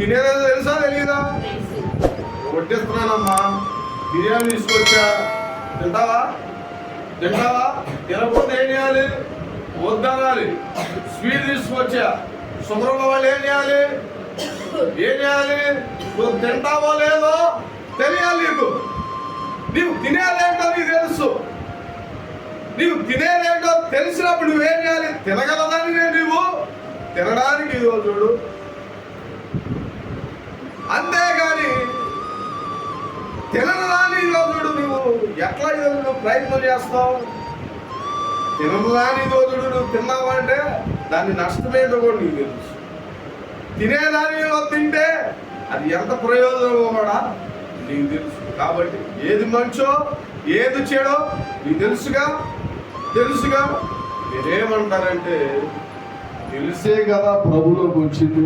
తినేదేదో తెలుసా తెలీదా? వడ్డిస్తున్నానమ్మా, బిర్యానీ తీసుకొచ్చా, తింటావా? తినకపోతే ఏం చేయాలి? వద్దనాలి. స్వీట్ తీసుకొచ్చా, షుగర్ ఉన్న వాళ్ళు ఏం చేయాలి? నువ్వు తింటావో లేదో తెలియాలి. నీవు తినేదేంటో నీకు తెలుసు. నీవు తినేదేంటో తెలిసినప్పుడు నువ్వేం చేయాలి? తినగలదని నీవు తినడానికి చూడు. అంతేగాని తినరాని రోజుడు నువ్వు ఎట్లా నువ్వు ప్రయత్నం చేస్తావు? తినరాని రోజుడు నువ్వు తిన్నావంటే దాన్ని నష్టమేదో కూడా నీకు తెలుసు. తినేదానిలో తింటే అది ఎంత ప్రయోజనమో కూడా నీకు తెలుసు. కాబట్టి ఏది మంచో ఏది చెడో నీకు తెలుసుగా. మీరేమంటారంటే తెలిసే కదా ప్రభులోకి వచ్చింది.